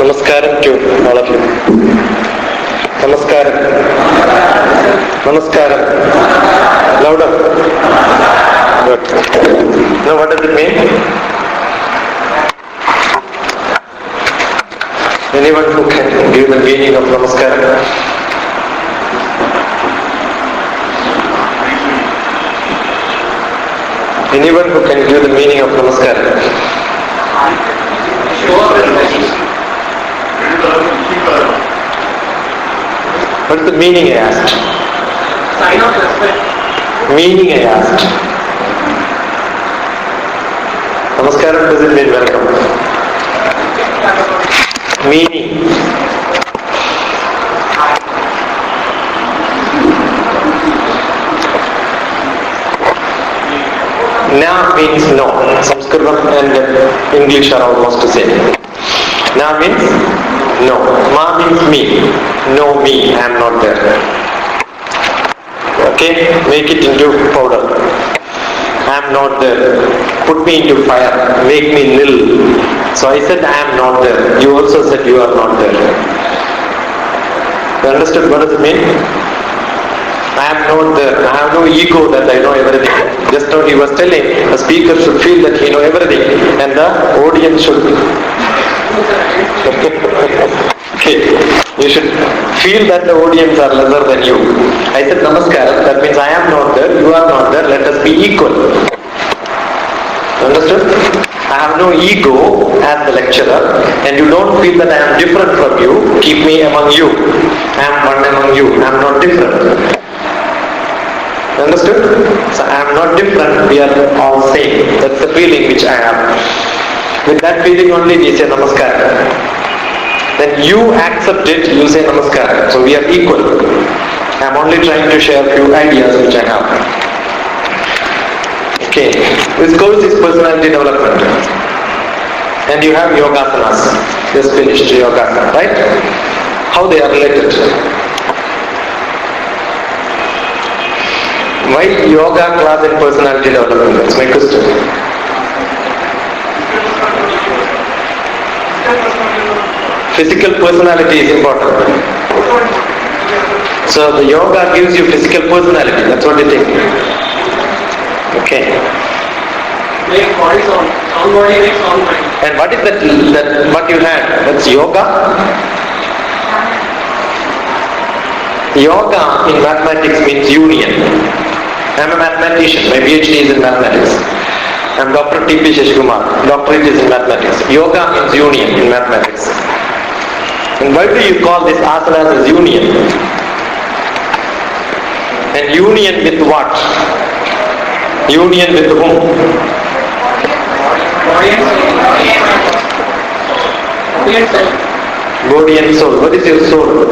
Namaskaram to all of you. Namaskaram. Namaskaram. Louder. Good. Now what does it mean? Anyone who can give the meaning of Namaskaram? Anyone who can give the meaning of Namaskaram? What is the meaning I asked? Sign of respect. Meaning I asked. Namaskaram doesn't mean welcome. Meaning. Na means no. Sanskritam and English are almost the same. Na means no. Ma means me. No me, I am not there. Okay? Make it into powder. I am not there. Put me into fire. Make me nil. So I said I am not there. You also said you are not there. You understood what does it mean? I am not there. I have no ego that I know everything. Just now he was telling the speaker should feel that he knows everything and the audience should. Okay. You should feel that the audience are lesser than you. I said Namaskaram. That means I am not there. You are not there. Let us be equal. Understood? I have no ego as the lecturer and you don't feel that I am different from you. Keep me among you. I am one among you. I am not different. Understood? So I am not different, we are all same. That's the feeling which I have. With that feeling only we say Namaskar. Then you accept it, you say Namaskar. So we are equal. I am only trying to share a few ideas which I have. Okay. This course is personality development. And you have yogasanas. Just finished yogasana, right? How they are related? Why yoga class and personality development? That's my question. Physical personality is important. So the yoga gives you physical personality. That's what you think. Okay. Make body sound. Sound body makes sound mind. And what is that what you had? That's yoga. Yoga in mathematics means union. I am a mathematician. My PhD is in mathematics. I am DrTPS. Doctorate is in mathematics. Yoga means union in mathematics. And why do you call this asanas as union? And union with what? Union with whom? Body and soul. Body and soul. What is your soul?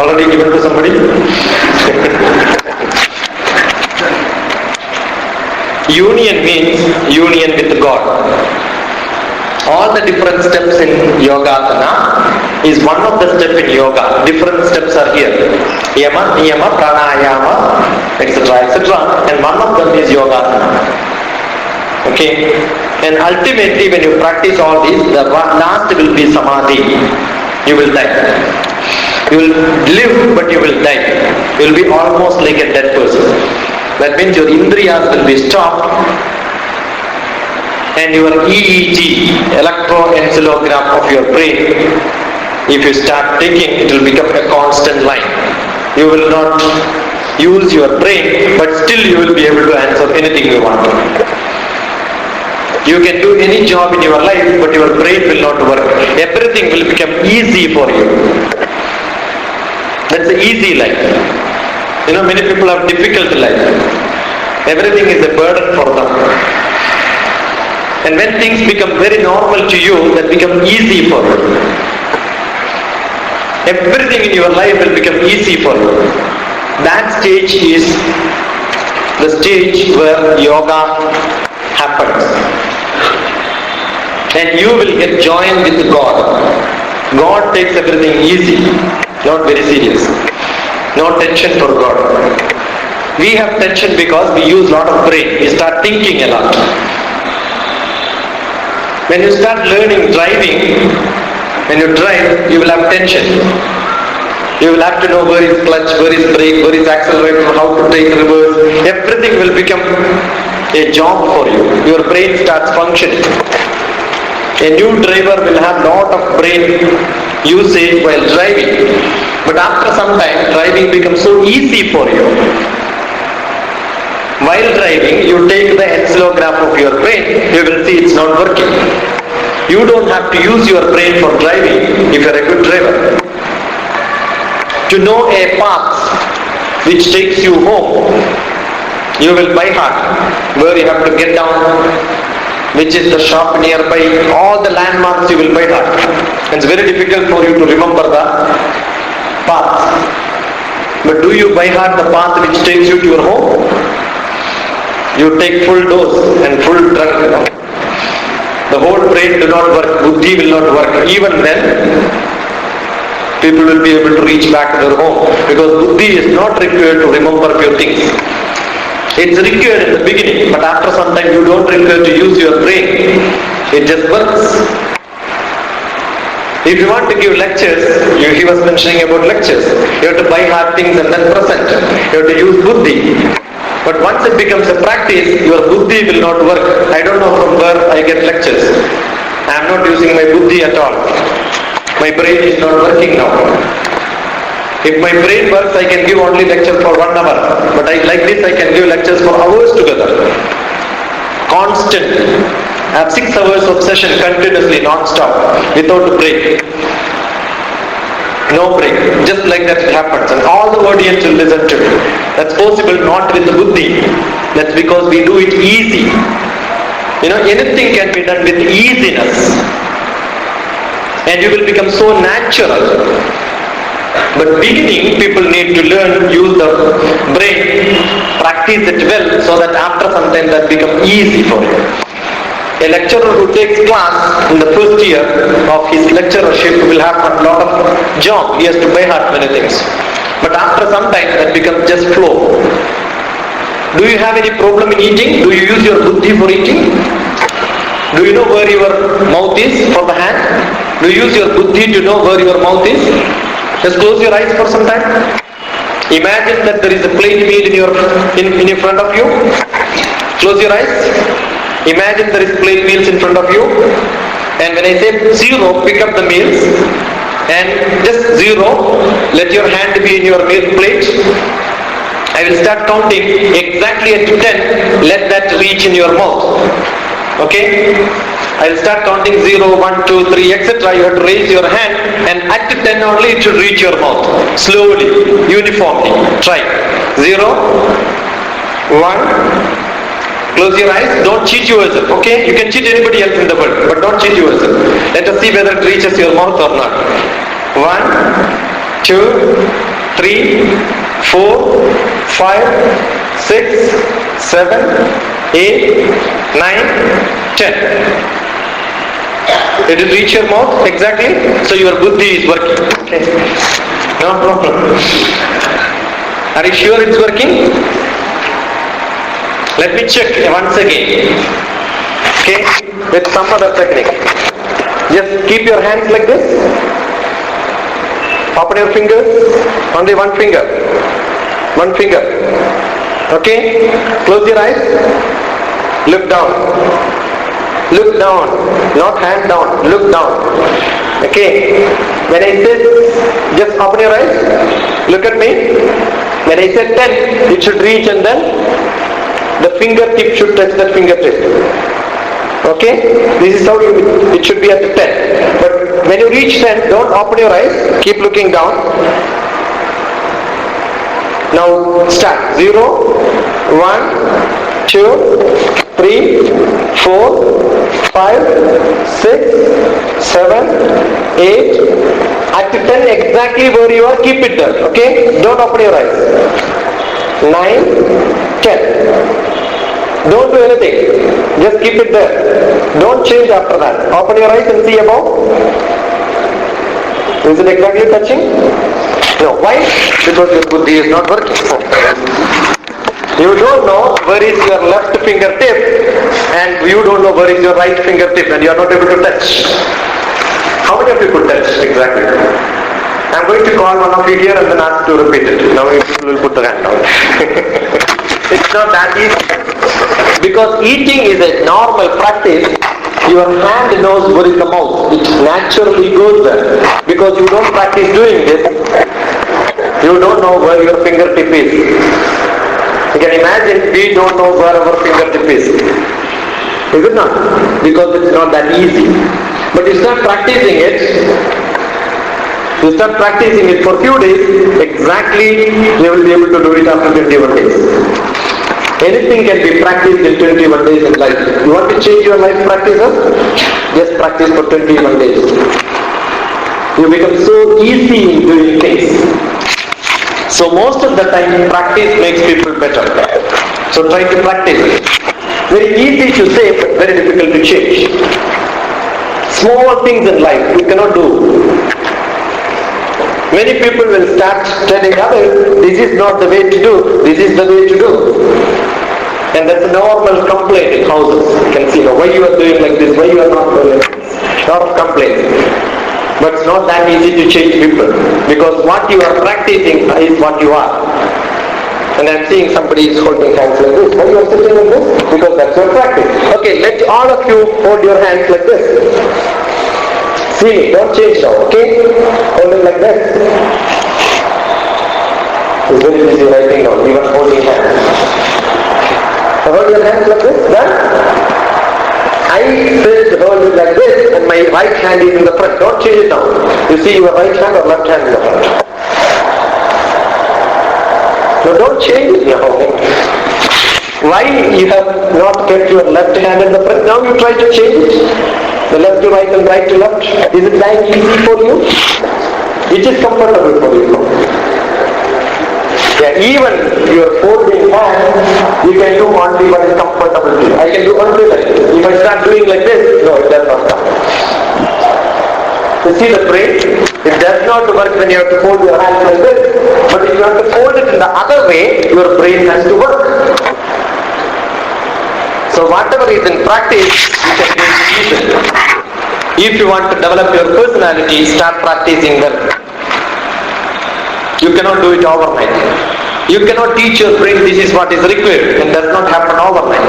Already given to somebody? Union means union with God. All the different steps in yogasana is one of the steps in yoga. Different steps are here. Yama, niyama, pranayama, etc. etc. And one of them is yogasana. Okay? And ultimately when you practice all these, the last will be samadhi. You will die. You will live but you will die. You will be almost like a dead person. That means your indriyas will be stopped and your EEG, electroencephalogram of your brain, if you start taking, it will become a constant line. You will not use your brain, but still you will be able to answer anything you want. You can do any job in your life, but your brain will not work. Everything will become easy for you. That's the easy life. You know, many people have difficult life. Everything is a burden for them. And when things become very normal to you, that become easy for you. Everything in your life will become easy for you. That stage is the stage where yoga happens. And you will get joined with God. God takes everything easy, not very serious. No tension for God. We have tension because we use a lot of brain. We start thinking a lot. When you start learning driving, When you drive, you will have tension. You will have to know where is clutch, where is brake, where is accelerator, how to take reverse. Everything will become a job for you. Your brain starts functioning. A new driver will have lot of brain usage while driving. But after some time, driving becomes so easy for you. While driving, you take the oscillograph of your brain, you will see it's not working. You don't have to use your brain for driving if you are a good driver. To know a path which takes you home, you will by heart where you have to get down, which is the shop nearby, all the landmarks you will by heart. It's very difficult for you to remember the path. But do you by heart the path which takes you to your home? You take full dose and full drug. The whole brain do not work, buddhi will not work. Even then, people will be able to reach back to their home, because buddhi is not required to remember few things. It's required in the beginning, but after some time you don't require to use your brain. It just works. If you want to give lectures, he was mentioning about lectures. You have to buy hard things and then present. You have to use buddhi. But once it becomes a practice, your buddhi will not work. I don't know from where I get lectures. I am not using my buddhi at all. My brain is not working now. If my brain works, I can give only lecture for 1 hour. But like this, I can give lectures for hours together. Constant. I have 6 hours of session continuously, non-stop, without break. No break. Just like that it happens. And all the audience will listen to me. That's possible not with the buddhi. That's because we do it easy. Anything can be done with easiness. And you will become so natural. But beginning, people need to learn, use the brain, practice it well, so that after some time that becomes easy for you. A lecturer who takes class in the first year of his lecturership will have a lot of job. He has to by heart many things. But after some time, that becomes just flow. Do you have any problem in eating? Do you use your buddhi for eating? Do you know where your mouth is for the hand? Do you use your buddhi to know where your mouth is? Just close your eyes for some time. Imagine that there is a plain meal in front of you. Close your eyes. Imagine there is plain meals in front of you. And when I say 0, pick up the meals. And just 0, let your hand be in your meal plate. I will start counting exactly at 10. Let that reach in your mouth. Okay? I will start counting 0, 1, 2, 3, etc. You have to raise your hand, and at 10 only it should reach your mouth. Slowly, uniformly. Try. 0, 1. Close your eyes. Don't cheat yourself. Okay? You can cheat anybody else in the world, but don't cheat yourself. Let us see whether it reaches your mouth or not. 1, 2, 3, 4, 5, 6, 7, 8, 9, 10. Did it reach your mouth exactly? So your buddhi is working. Okay. No problem. Are you sure it's working? Let me check once again. Okay, with some other technique. Just keep your hands like this. Open your fingers. Only one finger. One finger. Okay. Close your eyes. Look down. Look down. Not hand down. Look down. Okay. When I say just open your eyes. Look at me. When I say 10, it should reach, and then the fingertip should touch the fingertip. Okay? This is how it should be at 10. But when you reach 10, don't open your eyes. Keep looking down. Now start. 0, 1, 2, 3, 4, 5, 6, 7, 8. At 10 exactly where you are, keep it there. Okay? Don't open your eyes. 9, 10. Don't do anything. Just keep it there. Don't change after that. Open your eyes and see above. Is it exactly touching? No. Why? Because your buddhi is not working. You don't know where is your left fingertip, and you don't know where is your right fingertip, and you are not able to touch. How many of you could touch? chest, exactly. I'm going to call one of you here and then ask to repeat it. Now people will put their hand down. It's not that easy. Because eating is a normal practice. Your hand knows where is the mouth. It naturally goes there. Because you don't practice doing this, you don't know where your fingertip is. You can imagine we don't know where our fingertip is. Is it not? Because it's not that easy. But you start practicing it. You start practicing it for a few days, exactly you will be able to do it after 21 days. Anything can be practiced in 21 days in life. You want to change your life practices? Just practice for 21 days. You become so easy in doing things. So most of the time practice makes people better. So try to practice it. Very easy to say but very difficult to change. Small things in life we cannot do. Many people will start telling others, this is not the way to do, this is the way to do. And that's a normal complaint in houses. You can see, why you are doing like this, why you are not doing like this. Lot of complaints. But it's not that easy to change people. Because what you are practicing is what you are. And I'm seeing somebody is holding hands like this. Why you are sitting like this? Because that's your practice. Okay, let all of you hold your hands like this. See me, don't change now, okay? Hold it like that. It's very easy writing down, even holding hands. Hold your hands like this, done? I said hold it like this and my right hand is in the front. Don't change it now. You see your right hand or left hand in the front. No, don't change it now. Why you have not kept your left hand in the front? Now you try to change it. The left to right and right to left. Is it that easy for you? It is comfortable for you. Yeah, even your folding hand, you can do only what is comfortable to you. I can do only like this. If I start doing like this, no, it does not come. You see the brain? It does not work when you have to fold your hands like this. But if you have to fold it in the other way, your brain has to work. So whatever is in practice, you can do it easily. If you want to develop your personality, start practicing them. You cannot do it overnight. You cannot teach your brain this is what is required. It does not happen overnight.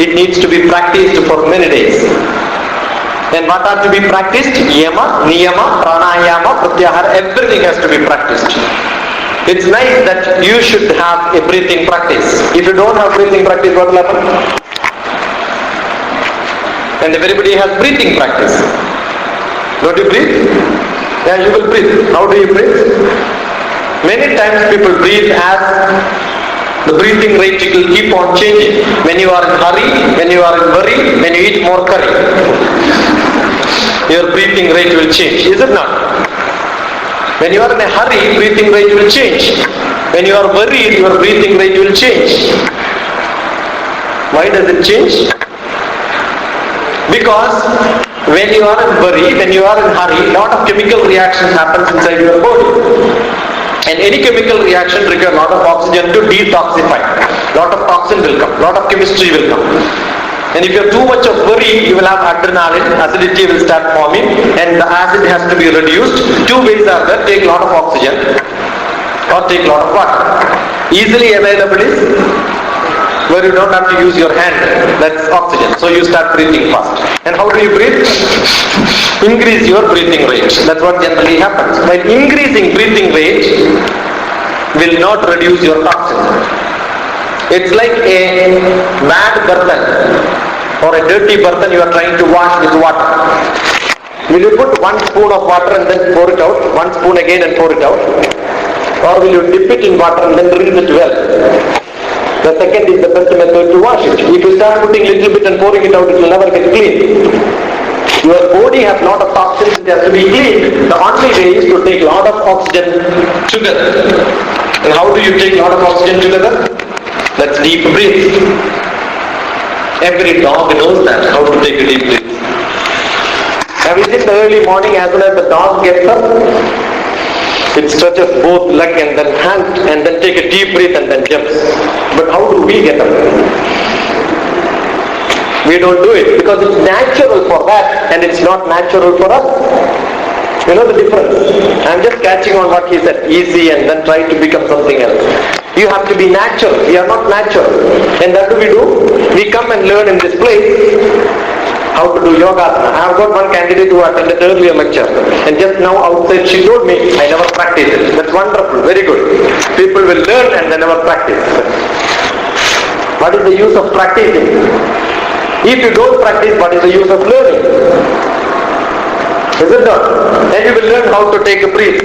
It needs to be practiced for many days. And what are to be practiced? Yama, niyama, pranayama, pratyahara, everything has to be practiced. It's nice that you should have a breathing practice. If you don't have breathing practice, what will happen? And everybody has breathing practice. Don't you breathe? Yeah, you will breathe. How do you breathe? Many times people breathe as the breathing rate will keep on changing. When you are in hurry, when you are in worry, when you eat more curry, your breathing rate will change. Is it not? When you are in a hurry, breathing rate will change. When you are worried, your breathing rate will change. Why does it change? Because when you are in worry, when you are in hurry, lot of chemical reactions happens inside your body. And any chemical reaction requires a lot of oxygen to detoxify. Lot of toxin will come, lot of chemistry will come. And if you have too much of worry, you will have adrenaline, acidity will start forming, and the acid has to be reduced. Two ways are there: take a lot of oxygen or take a lot of water. Easily available is where you don't have to use your hand, that's oxygen. So you start breathing fast. And how do you breathe? Increase your breathing rate. That's what generally happens. By increasing breathing rate will not reduce your toxin. It's like a bad burden or a dirty burden you are trying to wash with water. Will you put 1 spoon of water and then pour it out? 1 spoon again and pour it out? Or will you dip it in water and then rinse it well? The second is the best method to wash it. If you start putting little bit and pouring it out, it will never get clean. Your body has lot of toxins, it has to be cleaned. The only way is to take lot of oxygen together. And how do you take lot of oxygen together? That's deep breath. Every dog knows that, how to take a deep breath. Have you seen the early morning as soon as the dog gets up? It stretches both leg and then hand and then take a deep breath and then jumps. But how do we get up? We don't do it because it's natural for that and it's not natural for us. You know the difference? I'm just catching on what he said, easy and then try to become something else. You have to be natural. We are not natural. And what do? We come and learn in this place how to do yoga. I have got one candidate who attended earlier lecture, and just now outside she told me, I never practiced it. That's wonderful, very good. People will learn and they never practice. What is the use of practicing? If you don't practice, what is the use of learning? Is it not? And you will learn how to take a breath.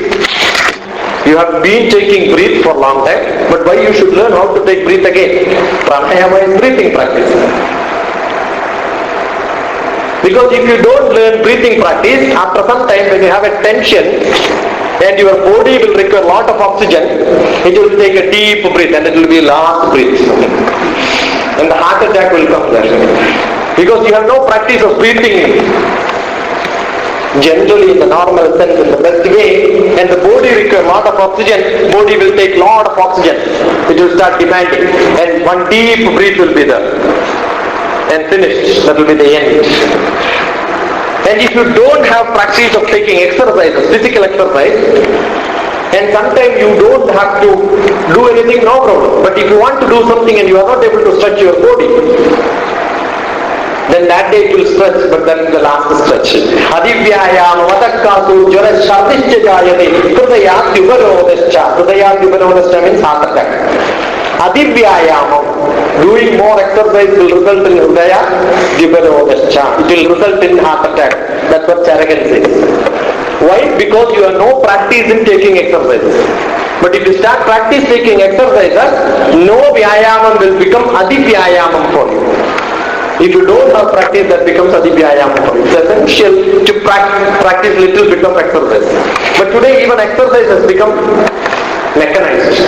You have been taking breath for a long time, but why you should learn how to take breath again? Pranayama is breathing practice. Because if you don't learn breathing practice, after some time when you have a tension and your body will require a lot of oxygen, it will take a deep breath and it will be last breath. And the heart attack will come there. Because you have no practice of breathing generally in the normal sense, in the best way, and the body requires a lot of oxygen, body will take a lot of oxygen. It will start demanding, and one deep breath will be there. And finished. That will be the end. And if you don't have practice of taking exercises, physical exercise, and sometimes you don't have to do anything, no problem. But if you want to do something and you are not able to stretch your body, then that day it will stretch, but then the last stretch. Adivyayam vadakkasu jvarashadishya jayate hridayadyuparodascha means heart attack. Adivyayamam, doing more exercise will result in hridaya dyuparodascha. It will result in heart attack. That's what Charagan says. Why? Because you have no practice in taking exercises. But if you start practice taking exercises, no vyayamam will become adivyayamam for you. If you don't have practice, that becomes adivyayamam for you. It's essential to practice little bit of exercise. But today even exercise has become mechanized.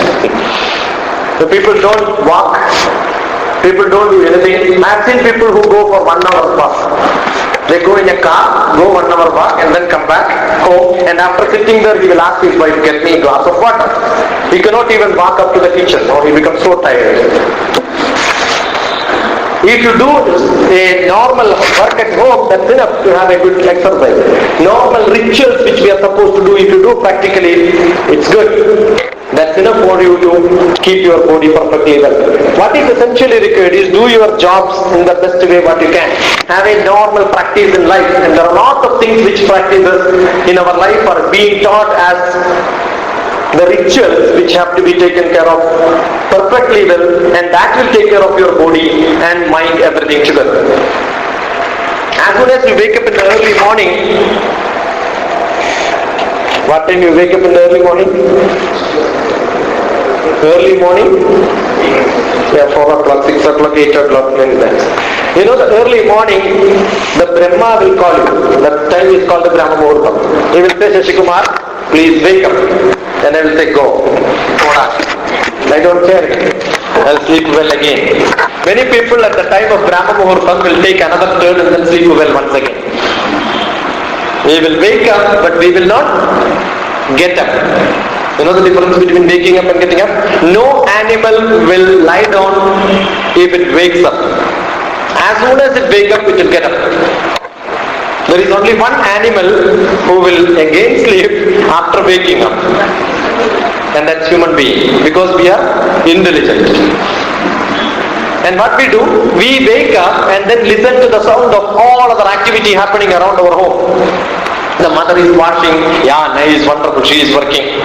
The people don't walk, people don't do anything. I have seen people who go for 1 hour fast. They go in a car, go 1 hour walk and then come back home, and after sitting there he will ask his wife, get me a glass of water. He cannot even walk up to the kitchen or he becomes so tired. If you do a normal work at home, that's enough to have a good exercise. Normal rituals which we are supposed to do, if you do practically, it's good. That's enough for you to keep your body perfectly well. What is essentially required is do your jobs in the best way what you can. Have a normal practice in life. And there are a lot of things which practices in our life are being taught as the rituals which have to be taken care of perfectly well, and that will take care of your body and mind, everything together. As soon as you wake up in the early morning, what time you wake up in the early morning? Early morning? Yeah, 4 o'clock, 6 o'clock, 8 o'clock, like that. You know, the early morning, the Brahma will call you. That time is called the Brahma Muhurtam. He will say, Shashikumar, please wake up. Then I will say, go. I don't care. I'll sleep well again. Many people at the time of Brahma Muhurtam will take another turn and then sleep well once again. We will wake up, but we will not get up. You know the difference between waking up and getting up? No animal will lie down if it wakes up. As soon as it wakes up, it will get up. There is only one animal who will again sleep after waking up. And that's human being, because we are intelligent. And what we do, we wake up and then listen to the sound of all other activity happening around our home. The mother is washing, yeah, nice, wonderful, she is working.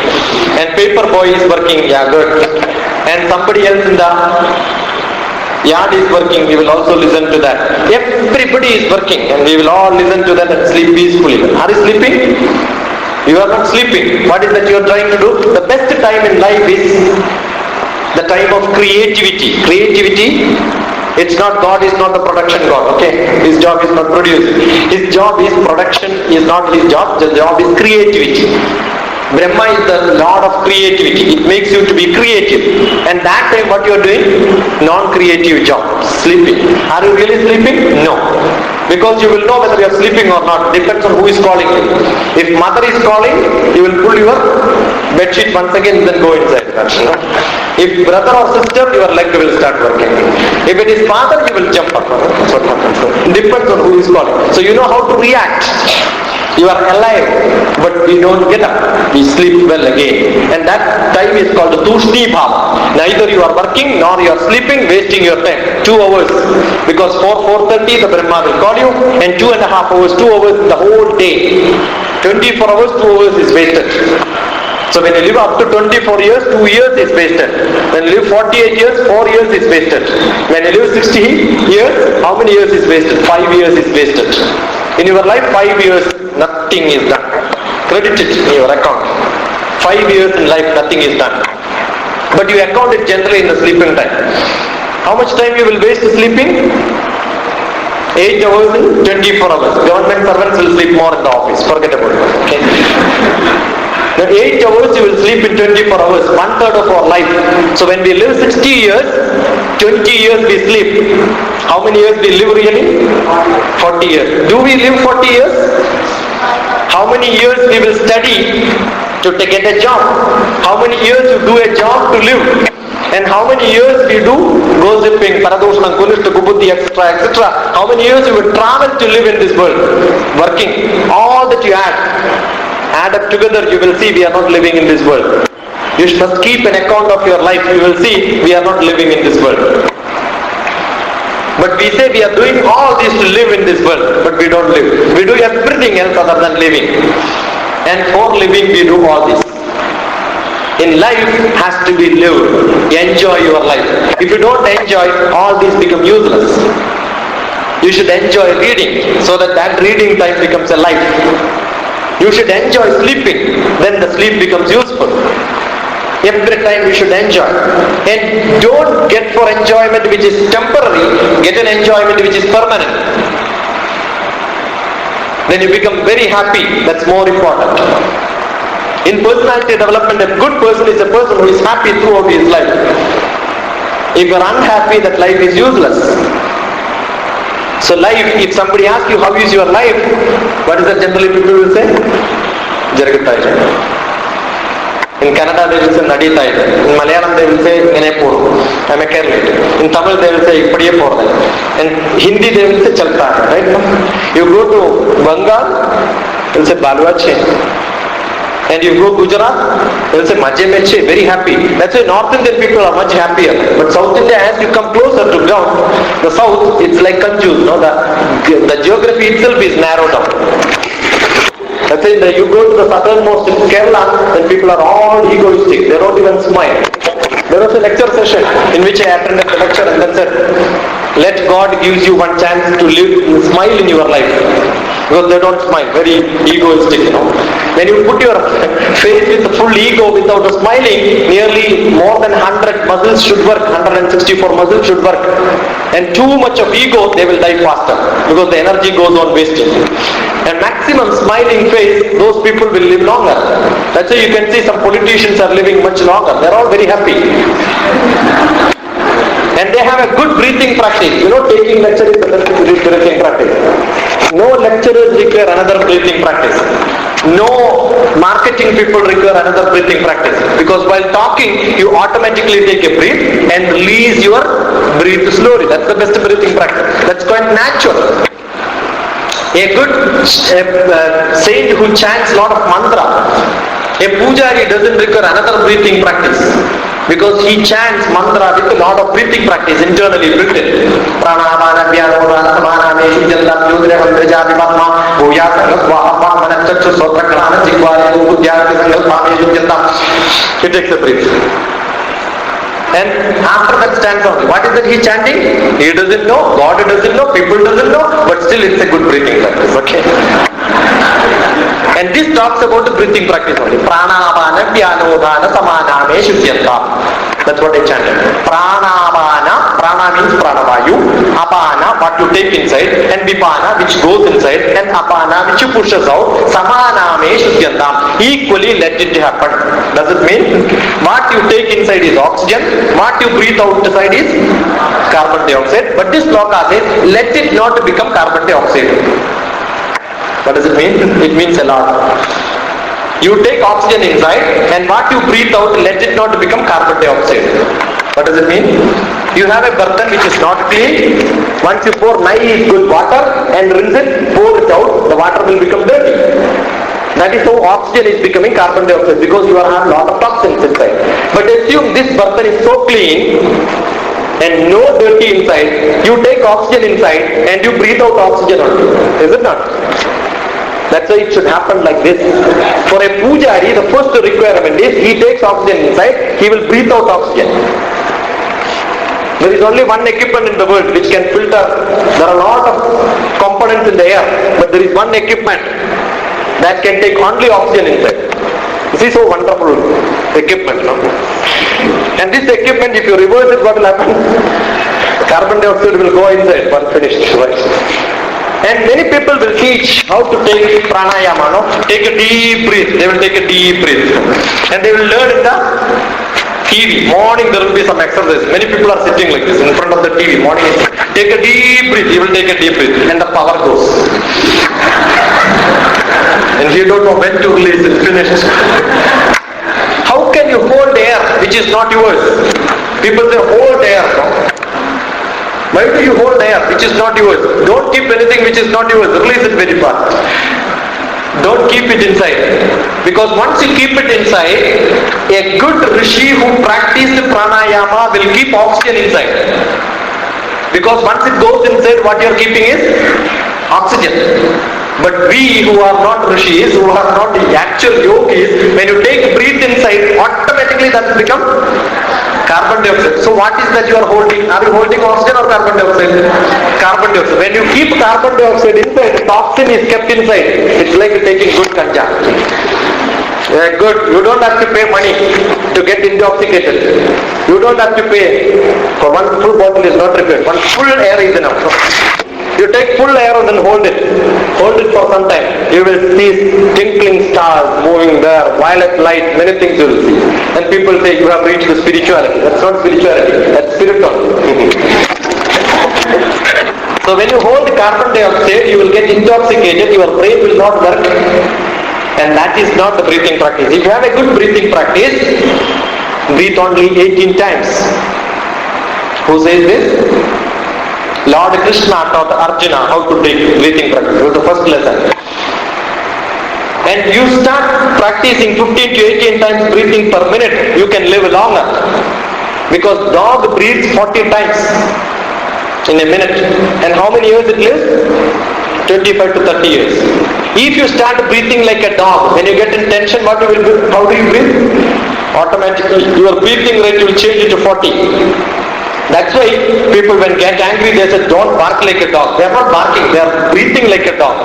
And paper boy is working, yeah, good. And somebody else in the yard is working, we will also listen to that. Everybody is working and we will all listen to that and sleep peacefully. Are you sleeping? You are not sleeping. What is that you are trying to do? The best time in life is the time of creativity. Creativity, it's not, God is not the production God, okay? His job is not producing. His job is production, is not his job. The job is creativity. Brahma is the Lord of creativity. It makes you to be creative. And that time what you are doing? Non-creative job. Sleeping. Are you really sleeping? No. Because you will know whether you are sleeping or not. Depends on who is calling you. If mother is calling, you will pull your bedsheet once again, then go inside. If brother or sister, your leg will start working. If it is father, you will jump up. That's what happens. Depends on who is calling. So you know how to react. You are alive, but we don't get up. We sleep well again. And that time is called Tushni Bhava. Neither you are working nor you are sleeping, wasting your time. 2 hours. Because 4:30 the Brahma will call you, and 2.5 hours, 2 hours the whole day. 24 hours, 2 hours is wasted. So when you live up to 24 years, 2 years is wasted. When you live 48 years, 4 years is wasted. When you live 60 years, how many years is wasted? 5 years is wasted. In your life, 5 years, nothing is done. Credit it in your account. 5 years in life, nothing is done. But you account it generally in the sleeping time. How much time you will waste sleeping? 8 hours in 24 hours. Government servants will sleep more in the office. Forget about it. Okay? Now 8 hours you will sleep in 24 hours. 1/3 of our life. So when we live 60 years, 20 years we sleep. How many years we live really? 40 years. Do we live 40 years? How many years we will study to get a job? How many years you do a job to live? And how many years we do gossiping, paradoshanam, kunishta, kubuddhi, etc., etc. How many years you will travel to live in this world? Working. All that you add up together, you will see we are not living in this world. You must keep an account of your life. You will see we are not living in this world. But we say we are doing all this to live in this world, but we don't live. We do everything else other than living. And for living we do all this. In life has to be lived. Enjoy your life. If you don't enjoy, all these become useless. You should enjoy reading so that reading time becomes a life. You should enjoy sleeping, then the sleep becomes useful. Every time you should enjoy. And don't get for enjoyment which is temporary, get an enjoyment which is permanent. Then you become very happy. That's more important. In personality development, a good person is a person who is happy throughout his life. If you are unhappy, that life is useless. So life, if somebody asks you how is your life, what is that generally people will say? Jaragutta. In Kannada they will say Nadita. In Malayalam they will say Ngene Poru. I am a Kerala. In Tamil they will say Ippadiye Poru. In Hindi they will say Chalta. Right? You go to Bengal, they will say Balwache. And you go Gujarat, they will say Majhe Meche, very happy. That's why North Indian people are much happier. But South India, as you come closer to ground, the South, it's like confused. No? The geography itself is narrowed down. That's why you go to the southernmost in Kerala, then people are all egoistic. They don't even smile. There was a lecture session in which I attended the lecture and then said, let God gives you one chance to live, smile in your life. Because they don't smile, very egoistic, you know. When you put your face with full ego without smiling, nearly more than 100 muscles should work, 164 muscles should work. And too much of ego, they will die faster because the energy goes on wasting. And maximum smiling face, those people will live longer. That's why you can see some politicians are living much longer. They're all very happy. And they have a good breathing practice. You know, taking lecture is the best breathing practice. No lecturers require another breathing practice. No marketing people require another breathing practice. Because while talking, you automatically take a breath and release your breath slowly. That's the best breathing practice. That's quite natural. A good saint who chants a lot of mantra, a pujari doesn't require another breathing practice. Because he chants mantra with a lot of breathing practice internally written. Pranavana, Vyadovana, Samana, Meshujalla, Yudra, Vandreja, Vimatma, Bhuya, Sangatva, Appa, Manachachu, Sotrakrana, Jigwari, Udhyara, Sangatva, Meshujalla. He takes a breath. And after that stands only. What is that he chanting? He doesn't know, God doesn't know, people doesn't know, but still it's a good breathing practice, okay? And this talks about the breathing practice only. Pranavana, Vyanodhana, Samana, Meshudyanta. That's what I chanted. Pranavana, prana means pranavayu, apana, what you take inside, and vipana, which goes inside, and apana, which you pushes out, samana meshudyanta. Equally let it happen. Does it mean what you take inside is oxygen, what you breathe outside is carbon dioxide, but this sloka says, let it not become carbon dioxide. What does it mean? It means a lot. You take oxygen inside and what you breathe out, let it not become carbon dioxide. What does it mean? You have a burden which is not clean. Once you pour nice good water and rinse it, pour it out, the water will become dirty. That is how oxygen is becoming carbon dioxide, because you are having a lot of toxins inside. But assume this person is so clean and no dirty inside, you take oxygen inside and you breathe out oxygen only. Is it not? That's why it should happen like this. For a pujari, the first requirement is he takes oxygen inside, he will breathe out oxygen. There is only one equipment in the world which can filter. There are a lot of components in the air, but there is one equipment that can take only oxygen inside. This is so wonderful equipment, no? And this equipment, if you reverse it, what will happen? Carbon dioxide will go inside once finished, right? And many people will teach how to take pranayama, no? Take a deep breath. They will take a deep breath. And they will learn in the TV. Morning there will be some exercise. Many people are sitting like this in front of the TV. Morning, take a deep breath. You will take a deep breath. And the power goes. And you don't know when to release it, finished. How can you hold air which is not yours? People say hold air, no? Why do you hold air which is not yours? Don't keep anything which is not yours. Release it very fast. Don't keep it inside. Because once you keep it inside, a good rishi who practiced pranayama will keep oxygen inside. Because once it goes inside, what you are keeping is oxygen. But we who are not rishis, who are not the actual yogis, when you take breath inside, automatically that will become carbon dioxide. So what is that you are holding? Are you holding oxygen or carbon dioxide? Carbon dioxide. When you keep carbon dioxide inside, the toxin is kept inside. It's like taking good ganja. Good. You don't have to pay money to get intoxicated. You don't have to pay. For one full bottle is not required. One full air is enough. You take full air and then hold it. Hold it for some time. You will see twinkling stars moving there, violet light, many things you will see. And people say you have reached the spirituality. That's not spirituality, that's spiritual. So when you hold carbon dioxide, you will get intoxicated, your brain will not work. And that is not the breathing practice. If you have a good breathing practice, breathe only 18 times. Who says this? Lord Krishna taught Arjuna how to take breathing practice. It was the first lesson. And you start practicing 15 to 18 times breathing per minute, you can live longer. Because dog breathes 40 times in a minute. And how many years it lives? 25 to 30 years. If you start breathing like a dog, when you get in tension, what you will do? How do you breathe? Automatically, your breathing rate will change it to 40. That's why people when get angry, they say don't bark like a dog. They are not barking, they are breathing like a dog.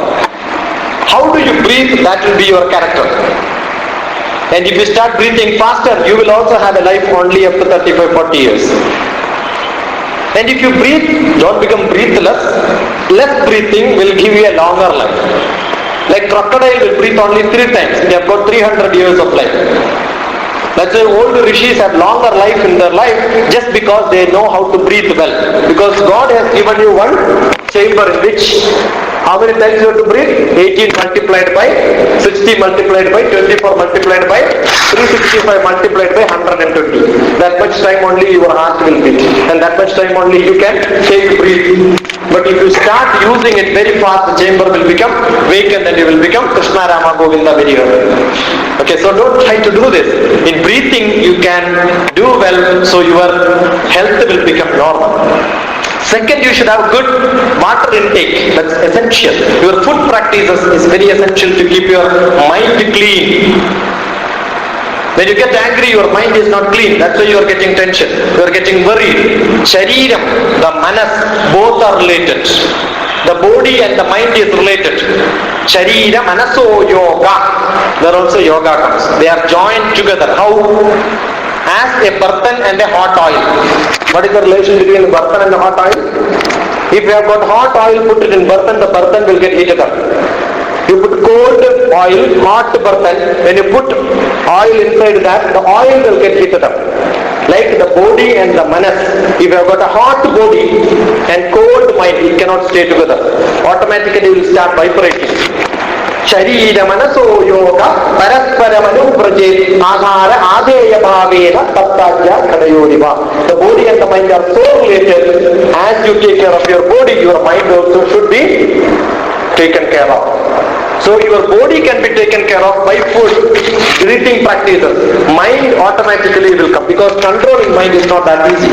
How do you breathe? That will be your character. And if you start breathing faster, you will also have a life only up to 35-40 years. And if you breathe, don't become breathless. Less breathing will give you a longer life. Like crocodile will breathe only 3 times. They have got 300 years of life. That's why old rishis have longer life in their life just because they know how to breathe well. Because God has given you one chamber in which how many times you have to breathe? 18 multiplied by 60 multiplied by 24 multiplied by 365 multiplied by 120. That much time only your heart will beat. And that much time only you can take breathe. But if you start using it very fast, the chamber will become vacant and you will become Krishna Rama Govinda very early. Okay, so don't try to do this. In breathing you can do well, so your health will become normal. Second, you should have good water intake. That's essential. Your food practices is very essential to keep your mind clean. When you get angry, your mind is not clean. That's why you are getting tension. You are getting worried. Shariram, the manas, both are related. The body and the mind is related. Sharira, manaso, yoga. There also yoga comes. They are joined together. How? As a burden and a hot oil. What is the relation between burden and the hot oil? If you have got hot oil, put it in burden, the burden will get heated up. You put cold oil, hot burden, when you put oil inside that, the oil will get heated up. Like the body and the manas. If you have got a hot body and cold mind, it cannot stay together. Automatically it will start vibrating. Sharira manaso yoga paraspara manupraje adhara adeya bhavena tattajya kadayodiva. The body and the mind are so related. As you take care of your body, your mind also should be taken care of. So your body can be taken care of by food, breathing practices. Mind automatically will come, because controlling mind is not that easy.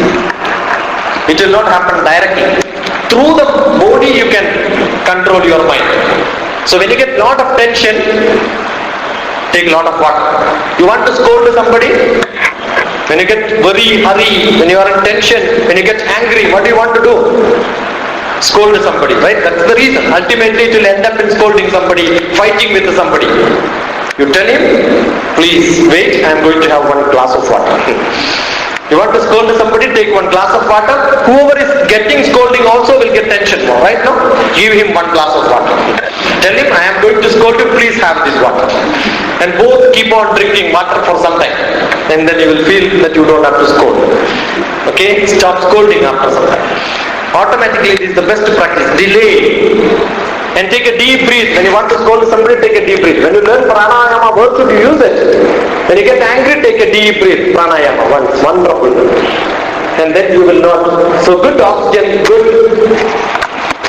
It will not happen directly. Through the body you can control your mind. So when you get lot of tension, take lot of water. You want to scold somebody? When you get very hurry, when you are in tension, when you get angry, what do you want to do? Scold somebody, right? That's the reason. Ultimately it will end up in scolding somebody, fighting with somebody. You tell him, please wait, I am going to have one glass of water. You want to scold somebody, take one glass of water. Whoever is getting scolding also will get tension more, right? No? Give him one glass of water. Tell him, I am going to scold you, please have this water. And both keep on drinking water for some time. And then you will feel that you don't have to scold. Okay? Stop scolding after some time. Automatically this is the best practice. Delay. And take a deep breath. When you want to scold somebody, take a deep breath. When you learn pranayama, where should you use it? When you get angry, take a deep breath. Pranayama once. Wonderful. And then you will not. So good oxygen, good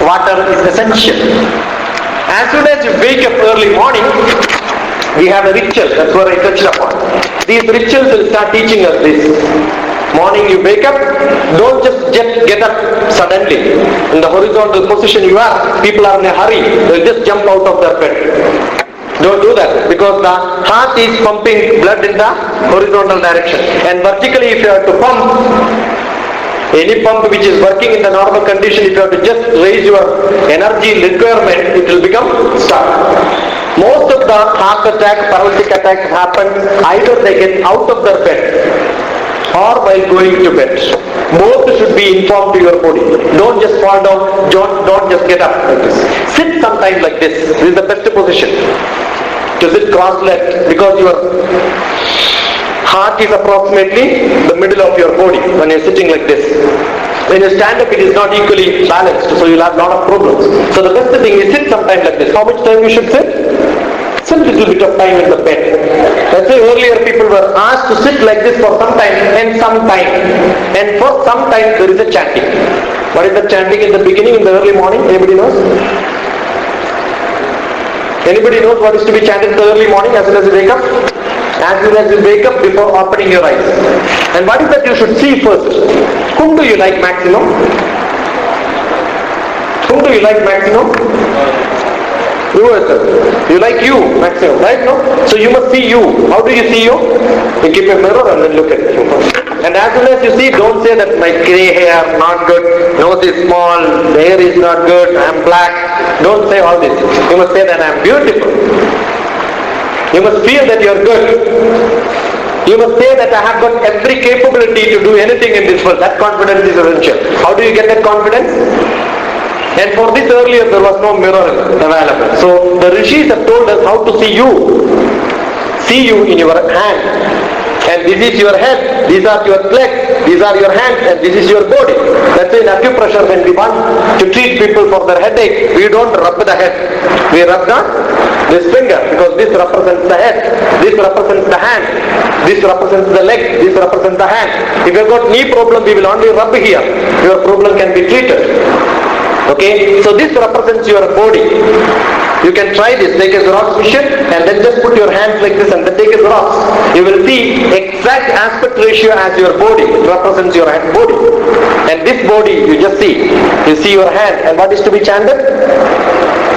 water is essential. As soon as you wake up early morning, we have a ritual. That's what I touched upon. These rituals will start teaching us this. Morning you wake up, don't just get up suddenly. In the horizontal position you are, people are in a hurry. They'll just jump out of their bed. Don't do that, because the heart is pumping blood in the horizontal direction. And vertically if you have to pump, any pump which is working in the normal condition, if you have to just raise your energy requirement, it will become stuck. Most of the heart attack, paralytic attacks happen either they get out of their bed or while going to bed. Both should be informed to your body. Don't just fall down, don't just get up like this. Sit sometime like this. This is the best position. To sit cross-legged, because your heart is approximately the middle of your body when you are sitting like this. When you stand up, it is not equally balanced, so you will have a lot of problems. So the best thing is sit sometime like this. How much time you should sit? Sit a little bit of time in the bed. That's why earlier people were asked to sit like this for some time and some time. And for some time there is a chanting. What is the chanting in the beginning, in the early morning? Anybody knows? Anybody knows what is to be chanted in the early morning as soon as you wake up? As soon as you wake up before opening your eyes. And what is that you should see first? Whom do you like maximum? Whom do you like maximum? You yourself. You like you maximum, right? No? So you must see you. How do you see you? You keep a mirror and then look at you. And as soon as you see, don't say that my grey hair not good, nose is small, the hair is not good, I am black. Don't say all this. You must say that I am beautiful. You must feel that you are good. You must say that I have got every capability to do anything in this world. That confidence is essential. How do you get that confidence? And for this earlier there was no mirror available. So the rishis have told us how to see you. See you in your hand. And this is your head, these are your legs, these are your hands, and this is your body. That's why in acupressure, when we want to treat people for their headache, we don't rub the head. We rub this finger, because this represents the head, this represents the hand, this represents the leg, this represents the hand. If you've got knee problem, we will only rub here. Your problem can be treated. Okay, so this represents your body. You can try this, take a Xerox machine and then just put your hands like this and then take a Xerox. You will see exact aspect ratio as your body. It represents your body. And this body you just see. You see your hand, and what is to be chanted?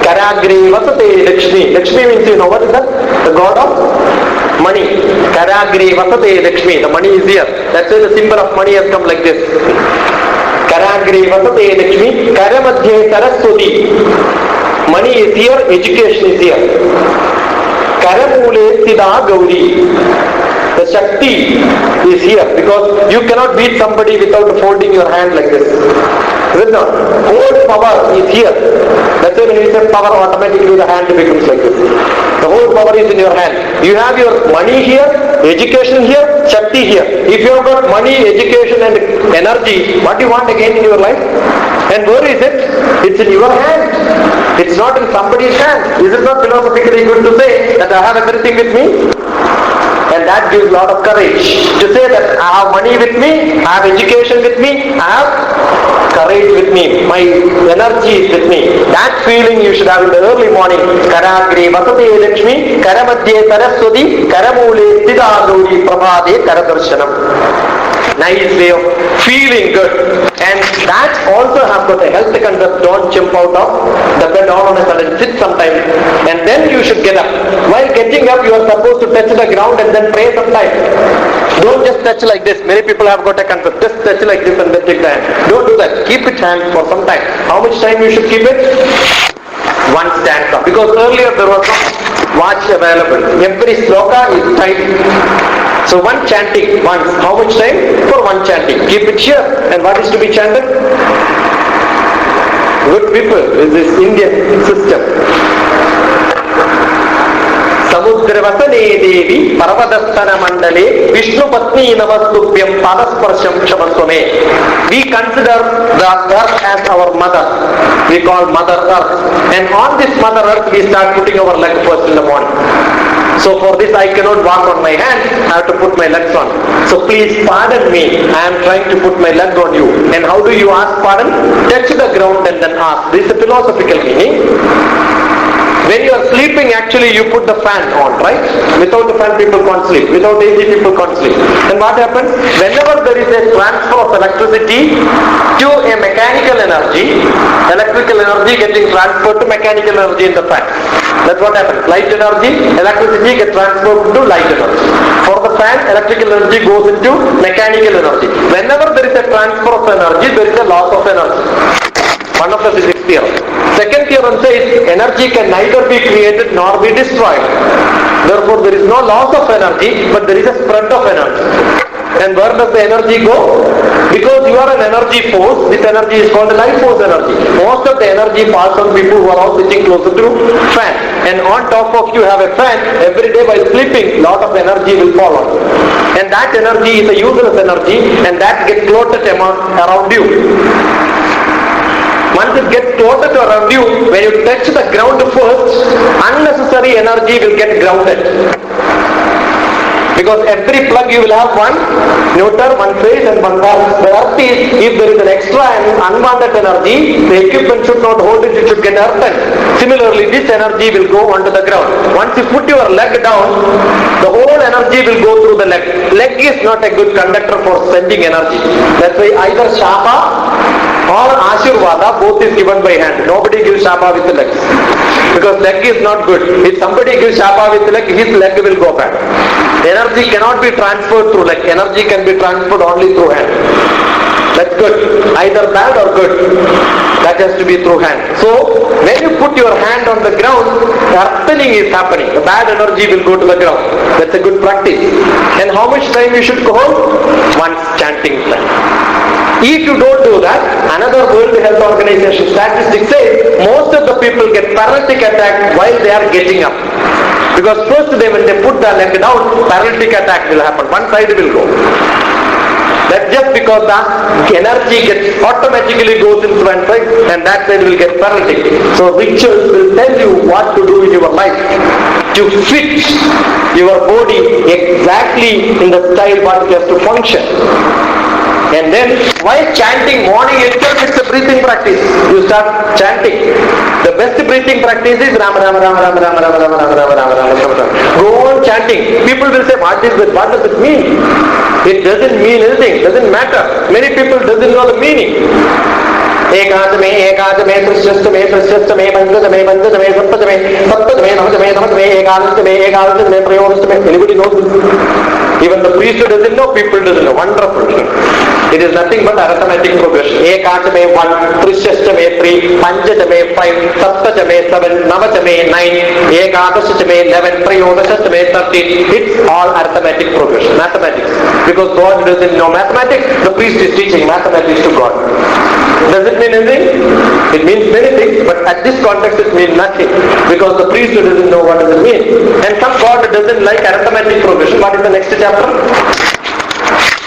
Karagri Vasate Lakshmi. Lakshmi means, you know what is that? The god of money. Karagri Vasate Lakshmi. The money is here. That's why the symbol of money has come like this. Karagri Vasate Lakshmi. Karamadhye Saraswati. Money is here, education is here. Karamule Siddha Gauri. The Shakti is here, because you cannot beat somebody without folding your hand like this. Is it not? Whole power is here. That's why when you say power, automatically the hand becomes like this. The whole power is in your hand. You have your money here, education here, Shakti here. If you have got money, education and energy, what do you want again in your life? And where is it? It's in your hand. It's not in somebody's hand. Is it not philosophically good to say that I have everything with me? And that gives a lot of courage to say that I have money with me, I have education with me, I have courage with me, my energy is with me. That feeling you should have in the early morning. Karagre vasate Lakshmi, Karamadye Saraswati, Karamule Siddhadori Prabhade Karadarshanam. Nice way of feeling good. And that also has got a health concept. Don't jump out of the bed all on a sudden, sit sometime, and then you should get up. While getting up, you are supposed to touch the ground and then pray sometime. Don't just touch like this. Many people have got a concept. Just touch like this and then take the hand. Don't do that. Keep it hand for some time. How much time you should keep it? One stanza. Because earlier there was no watch available. Every sloka is timed. So one chanting once. How much time? For one chanting. Keep it here. And what is to be chanted? Good people with this Indian system. Samudravasane Devi Parvadastana Mandale Vishnu Patni Namastubhyam Padasparsham Kshamaswame. We consider the earth as our mother. We call Mother Earth. And on this Mother Earth we start putting our leg first in the morning. So for this I cannot walk on my hand, I have to put my legs on. So please pardon me, I am trying to put my leg on you. And how do you ask pardon? Touch the ground and then ask. This is the philosophical meaning. When you are sleeping, actually you put the fan on, right? Without the fan people can't sleep. Without AC people can't sleep. And what happens? Whenever there is a transfer of electricity to a mechanical energy, electrical energy getting transferred to mechanical energy in the fan. That's what happens. Light energy, electricity gets transferred to light energy. For the fan, electrical energy goes into mechanical energy. Whenever there is a transfer of energy, there is a loss of energy. One of the physics theorem. Second theorem says energy can neither be created nor be destroyed. Therefore there is no loss of energy, but there is a spread of energy. And where does the energy go? Because you are an energy force, this energy is called a life force energy. Most of the energy falls on people who are all sitting closer to fan. And on top of you have a fan, every day while sleeping, lot of energy will fall on you. And that energy is a useless energy, and that gets floated around you. Once it gets floated around you, when you touch the ground first, unnecessary energy will get grounded. Because every plug you will have one neutral, one phase and one pole. The earth is, if there is an extra and unwanted energy, the equipment should not hold it, it should get earthen. Similarly, this energy will go onto the ground. Once you put your leg down, the whole energy will go through the leg. Leg is not a good conductor for sending energy. That's why either Shapa or Ashirvada, both is given by hand. Nobody gives Shapa with the legs. Because leg is not good. If somebody gives Shapa with the leg, his leg will go back. Energy cannot be transferred through leg. Energy can be transferred only through hand. That's good. Either bad or good. That has to be through hand. So, when you put your hand on the ground, earthening is happening. The bad energy will go to the ground. That's a good practice. And how much time you should go? Once chanting time. If you don't do that, another World Health Organization statistics say most of the people get paralytic attack while they are getting up. Because first when they put the leg down, paralytic attack will happen. One side will go. That's just because the energy gets automatically goes into one side and that side will get paralytic. So rituals will tell you what to do in your life to fit your body exactly in the style what it has to function. And then while chanting morning itself, it's a breathing practice. You start chanting. The best breathing practice is Ram Ram Ram Ram Ram Ram Ram Ram Ram Ram Ram. Go on chanting. People will say, what is that? What does it mean? It doesn't mean anything. It doesn't matter. Many people doesn't know the meaning. एकादमे एकादमे त्रिशस्तमे त्रिशस्तमे पंचदमे पंचदमे सप्तदमे सप्तदमे नवदमे नवदमे एकादशमे एकादशमे त्रयोदशमे. Anybody knows this? Even the priest doesn't know, people doesn't know. Wonderful. It is nothing but arithmetic progression. Ekadame 1, Trishastame 3, Panchadame 5, Saptadame 7, Navadame 9, Ekadashastame 11, Triyodashastame 13. It's all arithmetic progression, mathematics. Because God doesn't know mathematics, the priest is teaching mathematics to God. Does it mean anything? It means many things, but at this context it means nothing. Because the priest doesn't know what does it mean. And some God doesn't like arithmetic progression. What is the next chapter?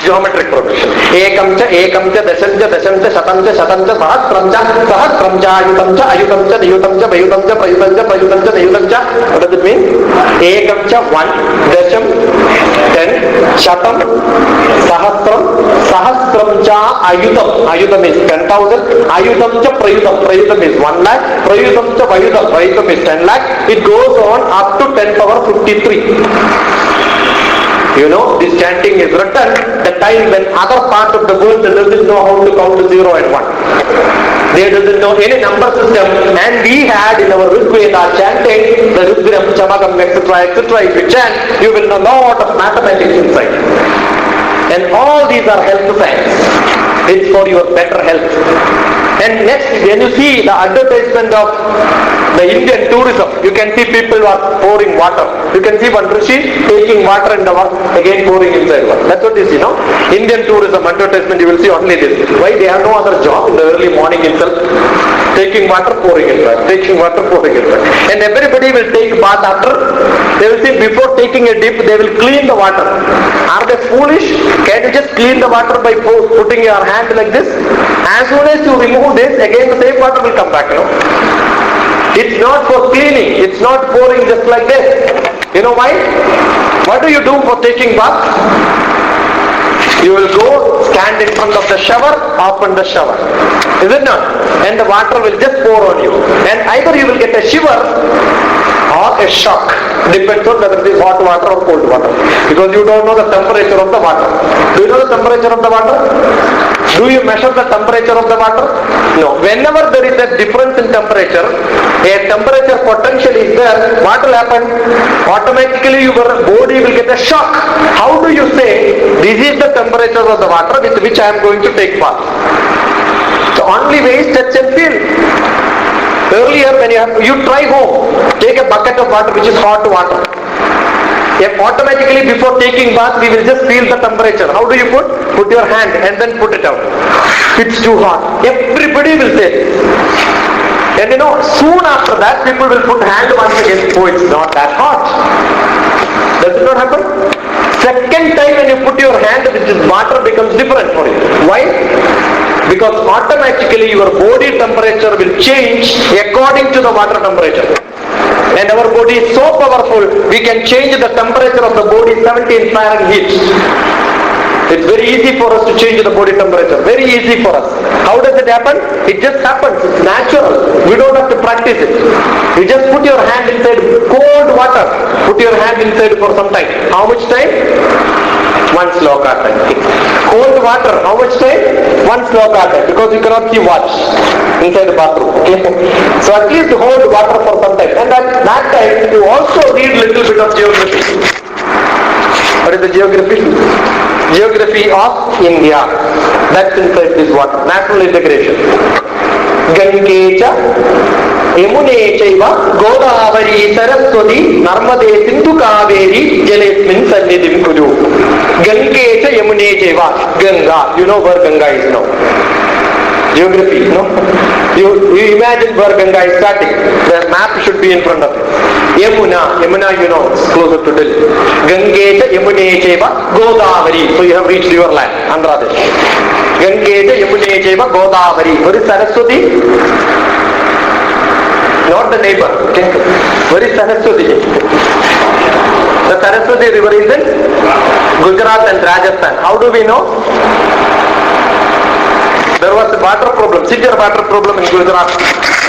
geometric progression. Ekam cha, dasham cha, shatam cha, sahasram cha, ayutam cha, niyutam cha, vayutam cha, niyutam cha. What does it mean? Ekam cha 1, dasham 10, shatam, sahasram cha, ayutam is 10,000, ayutam cha prayutam is 1 lakh, prayutam cha vayutam is 10 lakh. It goes on up to 10 power 53. You know, this chanting is written the time when other part of the world doesn't know how to count to 0 and 1. They doesn't know any number system, and we had in our Rigveda chanting the Rudram, Chamakam, etc. If you chant, you will know a lot of mathematics inside. And all these are health science. It's for your better health. And next, when you see the advertisement of the Indian tourism, you can see people are pouring water. You can see one Rishi taking water and again pouring inside water. That's what you see, no? Indian tourism advertisement, you will see only this. Why? They have no other job in the early morning itself. Taking water, pouring inside. Taking water, pouring inside. And everybody will take bath after. They will see before taking a dip, they will clean the water. Are they foolish? Can you just clean the water by putting your hand like this? As soon as you remove this, again the same water will come back, you know. It's not for cleaning, it's not pouring just like this. You know why? What do you do for taking bath? You will go, stand in front of the shower, open the shower. Is it not? And the water will just pour on you. And either you will get a shiver or a shock. Depends on whether it is hot water or cold water. Because you don't know the temperature of the water. Do you know the temperature of the water? Do you measure the temperature of the water? No. Whenever there is a difference in temperature, a temperature potential is there, what will happen? Automatically your body will get a shock. How do you say, this is the temperature of the water with which I am going to take bath? The only way is touch and feel. Earlier when you try home, take a bucket of water which is hot water. If automatically before taking bath we will just feel the temperature. How do you put? Put your hand and then put it out. It's too hot. Everybody will say. And you know, soon after that people will put hand once again. Oh, it's not that hot. Does it not happen? Second time when you put your hand, this water becomes different for you. Why? Because automatically your body temperature will change according to the water temperature. And our body is so powerful, we can change the temperature of the body 17 Fahrenheit. It's very easy for us to change the body temperature. Very easy for us. How does it happen? It just happens. It's natural. We don't have to practice it. You just put your hand inside cold water. Put your hand inside for some time. How much time? One sloka time. Cold water, how much time? One sloka time. Because you cannot keep watch inside the bathroom. Okay? So at least hold water for some time. And at that time, you also read little bit of geography. What is the geography? Geography of India. That's inside this water. National integration. Gangecha, Yamune Chaiva, Godavari, Saraswati, Narmade, Sindhu Kaveri, Jalesmin, Sannidim Kudu. Gangecha, Yamune Chaiva, Ganga. You know where Ganga is now. Geography, no? You imagine where Ganga is starting. The map should be in front of you. Yamuna, you know, it's closer to Delhi. Gangecha, Yamune Chaiva, Godavari. So you have reached your land, Andhra Pradesh. Gangecha, Yamune Chaiva, Godavari. Where is Saraswati? Not the neighbor. Okay? Where is Saraswati? The Saraswati river is in Gujarat and Rajasthan. How do we know? There was a water problem, severe water problem in Gujarat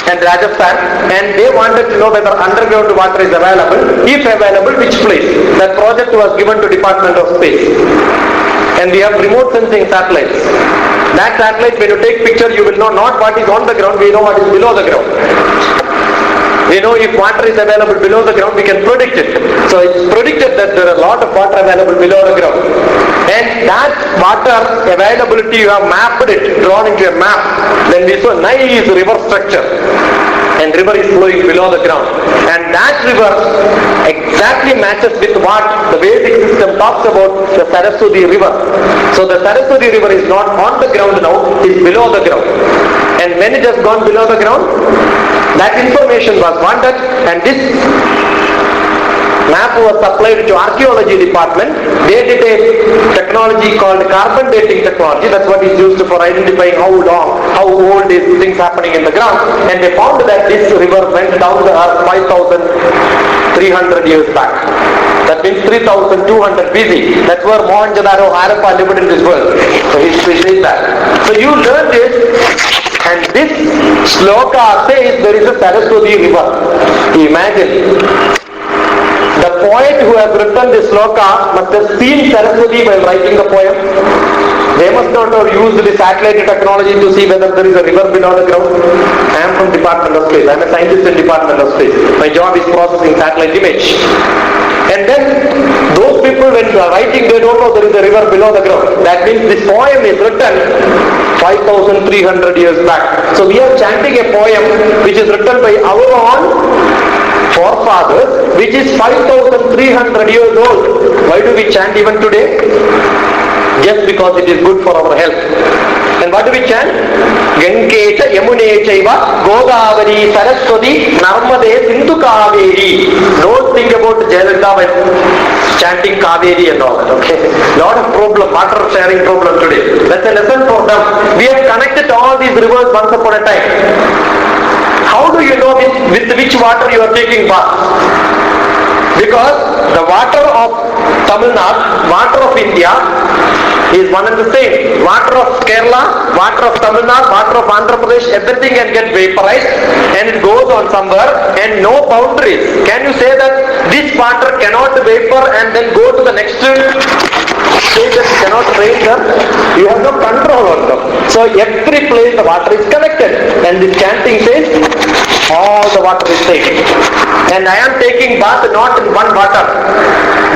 and Rajasthan, and they wanted to know whether underground water is available. If available, which place? That project was given to Department of Space. And we have remote sensing satellites. That satellite, when you take picture, you will know not what is on the ground, we know what is below the ground. We know if water is available below the ground, we can predict it. So it's predicted that there are a lot of water available below the ground. And that water availability, you have mapped it, drawn into a map. Then we saw nice river structure. And river is flowing below the ground. And that river exactly matches with what the Vedic system talks about the Saraswati river. So the Saraswati river is not on the ground now, it is below the ground. And when it has gone below the ground, that information was wanted, and this Map was supplied to archaeology department. They did a technology called carbon dating technology. That's what is used for identifying how long, how old is things happening in the ground. And they found that this river went down the earth 5,300 years back. That means 3,200 BC. That's where Mohenjo-daro, Harappa lived in this world. So history says that. So you learn this, and this sloka says there is a Saraswati river. Imagine. The poet who has written this sloka must have seen Saraswati while writing the poem. They must not have used the satellite technology to see whether there is a river below the ground. I am from Department of Space. I am a scientist in Department of Space. My job is processing satellite image. And then those people when they are writing, they don't know there is a river below the ground. That means this poem is written 5,300 years back. So we are chanting a poem which is written by our own forefathers, which is 5,300 years old. Why do we chant even today? Just because it is good for our health. And what do we chant? Gangecha Yamune Chaiva Godavari Saraswati Narmade Sindhu Kaveri. Don't think about Jayalalitha when chanting Kaveri and all that, okay? Lot of problem, water sharing problem today. That's a lesson for them. We have connected all these rivers once upon a time. How do you know with which water you are taking bath? Because the water of Tamil Nadu, water of India is one and the same. Water of Kerala, water of Tamil Nadu, water of Andhra Pradesh, everything can get vaporized and it goes on somewhere and no boundaries. Can you say that this water cannot vapor and then go to the next state that cannot rain them? You have no control on them. So every place the water is connected, and this chanting says all the water is taken. And I am taking bath not in one water.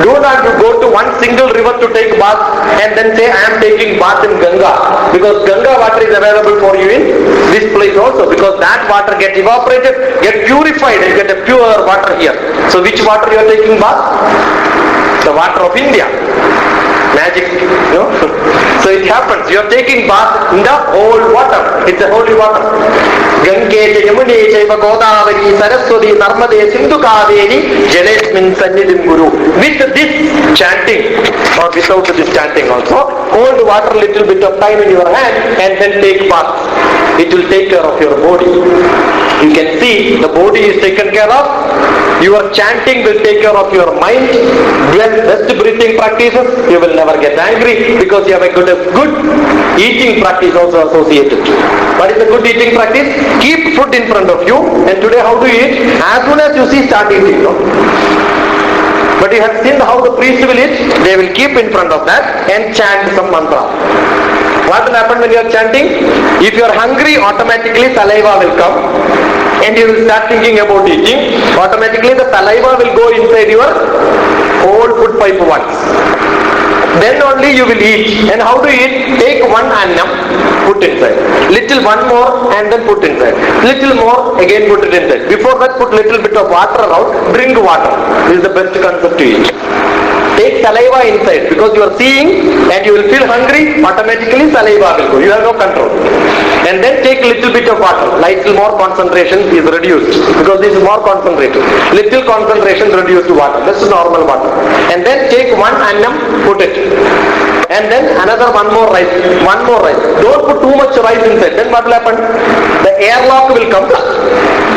Do not go to one single river to take bath and then say I am taking bath in Ganga, because Ganga water is available for you in this place also, because that water gets evaporated, get purified and get a pure water here. So which water you are taking bath? The water of India. Magic, you know. So it happens. You are taking bath in the old water. It's a holy water. Gange Yamune Chaiva Godavari Saraswati Narmade Sindhu Kaveri Jalesmin Sannidhim Guru. With this chanting or without this chanting also, hold water little bit of time in your hand and then take bath. It will take care of your body. You can see the body is taken care of. Your chanting will take care of your mind. Best breathing practices, you will never get angry because you have a good eating practice also associated. What is a good eating practice? Keep food in front of you, and today how do you eat? As soon as you see, start eating. No? But you have seen how the priest will eat. They will keep in front of that and chant some mantra. What will happen when you are chanting? If you are hungry, automatically saliva will come and you will start thinking about eating. Automatically the saliva will go inside your whole food pipe once. Then only you will eat. And how do you eat? Take one annam, put inside. Little one more and then put inside. Little more, again put it inside. Before that put little bit of water around, drink water. This is the best concept to eat. Take saliva inside, because you are seeing and you will feel hungry, automatically saliva will go. You have no control. And then take little bit of water. Little more concentration is reduced, because this is more concentrated. Little concentration reduced to water. This is normal water. And then take one annam, put it. And then another one more rice. Don't put too much rice inside. Then what will happen? The airlock will come.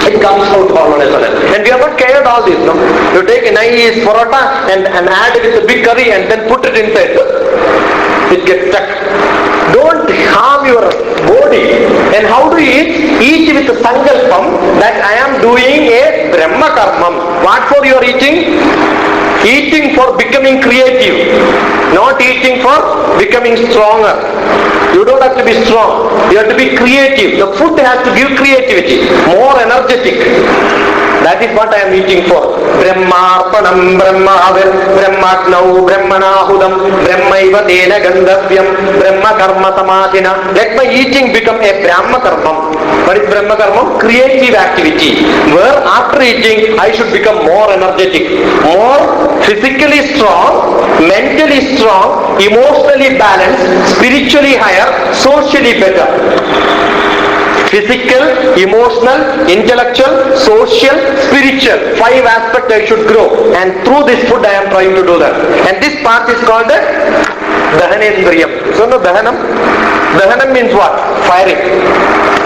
It comes out all on a sudden. And we have not cared all this. No? You take a nice paratha and add it with a big curry and then put it inside. It gets stuck. Don't harm your body. And how do you eat? Eat with sankalpam that I am doing a Brahma karmam. What for you are eating? Eating for becoming creative, not eating for becoming stronger. You don't have to be strong, you have to be creative. The food has to give creativity, more energetic. That is what I am eating for. Brahmarpanam, Brahmavir, Brahmagnau, Brahmanahudam, Brahmaiva Dena Gandhavyam, Brahma Karma Samadhina. Let my eating become a Brahma Karmam. What is Brahma Karmam? Creative activity. Where after eating, I should become more energetic, more physically strong, mentally strong, emotionally balanced, spiritually higher, socially better. Physical, emotional, intellectual, social, spiritual. 5 aspects I should grow. And through this food I am trying to do that. And this part is called the Dahanendriyam. So no Dahanam? Dahanam means what? Firing.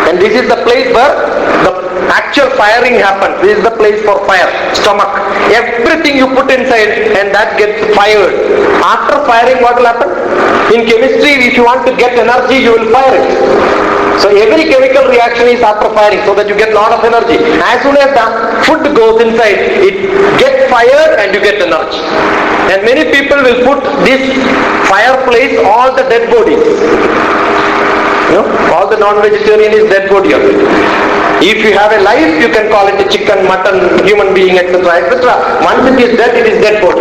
And this is the place where the actual firing happens. This is the place for fire. Stomach. Everything you put inside and that gets fired. After firing, what will happen? In chemistry, if you want to get energy, you will fire it. So every chemical reaction is after firing so that you get a lot of energy. As soon as the food goes inside, it gets fired and you get energy. And many people will put this fireplace all the dead bodies. You know, all the non-vegetarian is dead body of it. If you have a life, you can call it a chicken, mutton, human being, etc., etc. Once it is dead body.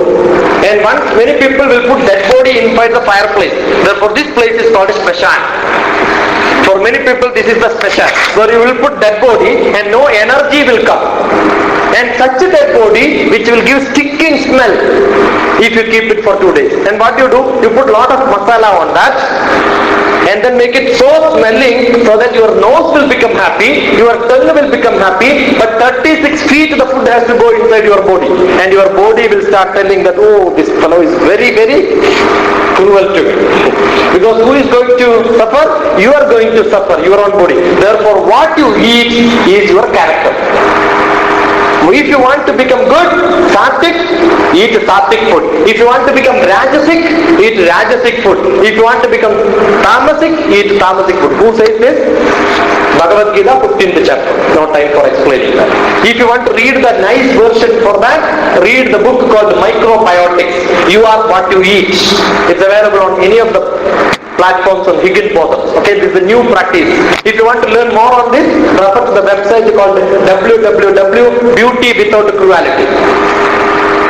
And once many people will put dead body inside the fireplace. Therefore, this place is called a smashan. For many people, this is the smashan. So you will put dead body and no energy will come. And such a dead body which will give sticking smell if you keep it for 2 days. And what you do? You put lot of masala on that and then make it so smelling so that your nose will become happy, your tongue will become happy, but 36 feet the food has to go inside your body. And your body will start telling that, oh, this fellow is very, very cruel to me. Because who is going to suffer? You are going to suffer, your own body. Therefore, what you eat is your character. If you want to become good, sattvic, eat sattvic food. If you want to become rajasic, eat rajasic food. If you want to become tamasic, eat tamasic food. Who says this? Bhagavad Gita, 15th chapter. No time for explaining that. If you want to read the nice version for that, read the book called Microbiotics. You are what you eat. It's available on any of the platforms on Higgins bottles. Okay, this is a new practice. If you want to learn more on this, refer to the website called www.beautywithoutcruelty.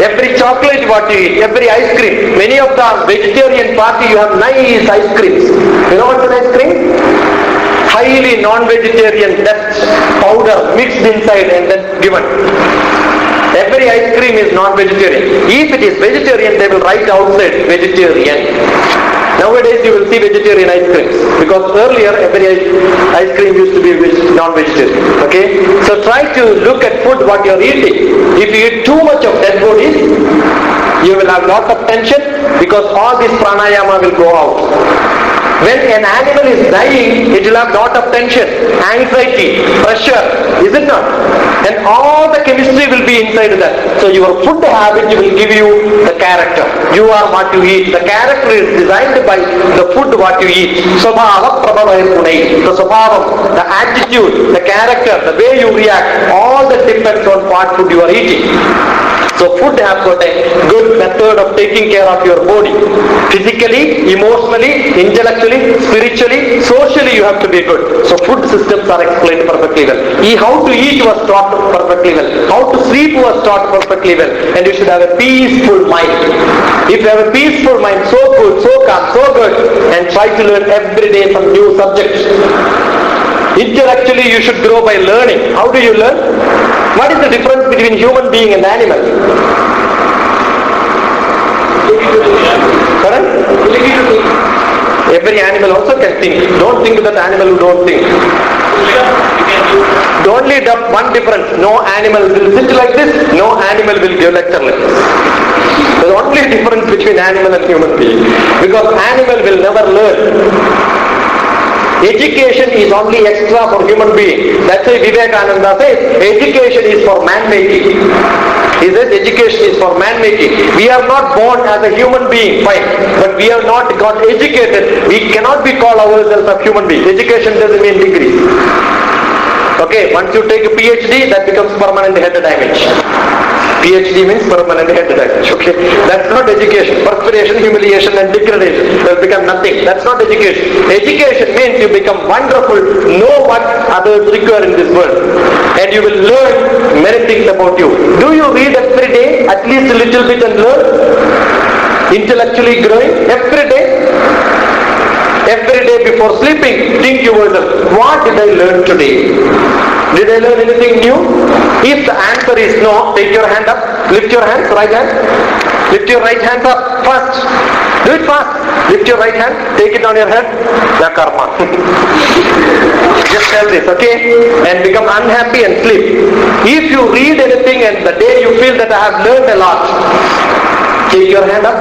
Every chocolate what you eat, every ice cream. Many of the vegetarian party, you have nice ice creams. You know what's an ice cream? Highly non-vegetarian dust powder mixed inside and then given. Every ice cream is non-vegetarian. If it is vegetarian, they will write outside vegetarian. Nowadays you will see vegetarian ice creams because earlier every ice cream used to be non-vegetarian. Okay? So try to look at food what you are eating. If you eat too much of dead bodies, you will have lot of tension because all this pranayama will go out. When an animal is dying, it will have lot of tension, anxiety, pressure, is it not? And all the chemistry will be inside that. So your food habit will give you the character. You are what you eat. The character is designed by the food what you eat. Swabhava prabhavaya punai. The swabhavam, the attitude, the character, the way you react, all that depends on what food you are eating. So food has got a good method of taking care of your body. Physically, emotionally, intellectually, spiritually, socially you have to be good. So food systems are explained perfectly well. How to eat was taught perfectly well. How to sleep was taught perfectly well. And you should have a peaceful mind. If you have a peaceful mind, so good, so calm, so good, and try to learn every day some new subjects. Intellectually you should grow by learning. How do you learn? What is the difference between human being and animal? Correct? Every animal also can think. Don't think that animal who don't think. Only the one difference. No animal will sit like this. No animal will give lecture like this. There's only difference between animal and human being. Because animal will never learn. Education is only extra for human being. That's why Vivekananda says, education is for man-making. He says education is for man-making. We are not born as a human being, fine. But we have not got educated. We cannot be called ourselves a human being. Education doesn't mean degree. Okay, once you take a PhD, that becomes permanent head damage. PhD means permanent head damage. Okay, that's not education. Perspiration, humiliation and degradation will become nothing. That's not education. Education means you become wonderful, know what others require in this world, and you will learn many things about you. Do you read every day, at least a little bit, and learn? Intellectually growing every day? Every day before sleeping, think to yourself, what did I learn today? Did I learn anything new? If the answer is no, take your hand up, lift your hands, right hand. Lift your right hand up, fast. Do it fast. Lift your right hand, take it on your head. Na karma. Just tell this, okay? And become unhappy and sleep. If you read anything and the day you feel that I have learned a lot, take your hand up,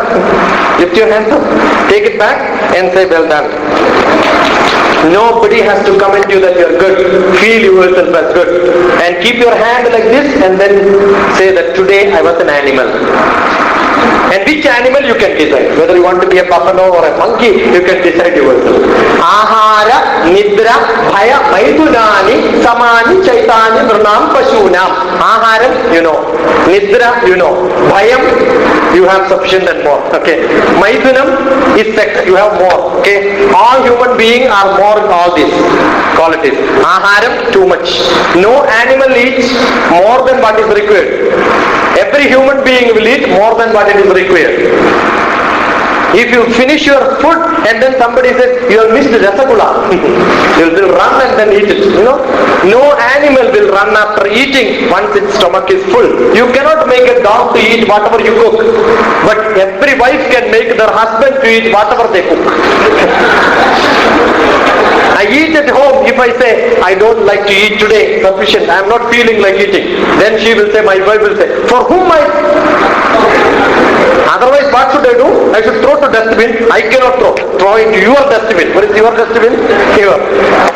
lift your hand up, take it back and say, well done. Nobody has to comment you that you are good. Feel yourself as good. And keep your hand like this and then say that today I was an animal. And which animal you can decide. Whether you want to be a buffalo or a monkey, you can decide yourself. Ahara, Nidra, Bhaya, Maidunani, Samani, Chaitani, Vranam, Pashunam. Aharam, you know. Nidra, you know. Bhayam, you have sufficient and more. Okay. Maidunam is sex, you have more. Okay. All human beings are more in all these qualities. Aharam, too much. No animal eats more than what is required. Every human being will eat more than what it is required. If you finish your food and then somebody says you have missed rasagula, you will run and then eat it. You know, no animal will run after eating once its stomach is full. You cannot make a dog to eat whatever you cook, but every wife can make their husband to eat whatever they cook. I eat at home. If I say I don't like to eat today, sufficient, I am not feeling like eating, then she will say, my wife will say, for whom otherwise what should I do? I should throw to dustbin. I cannot throw. Throw into your dustbin. Where is your dustbin? Here.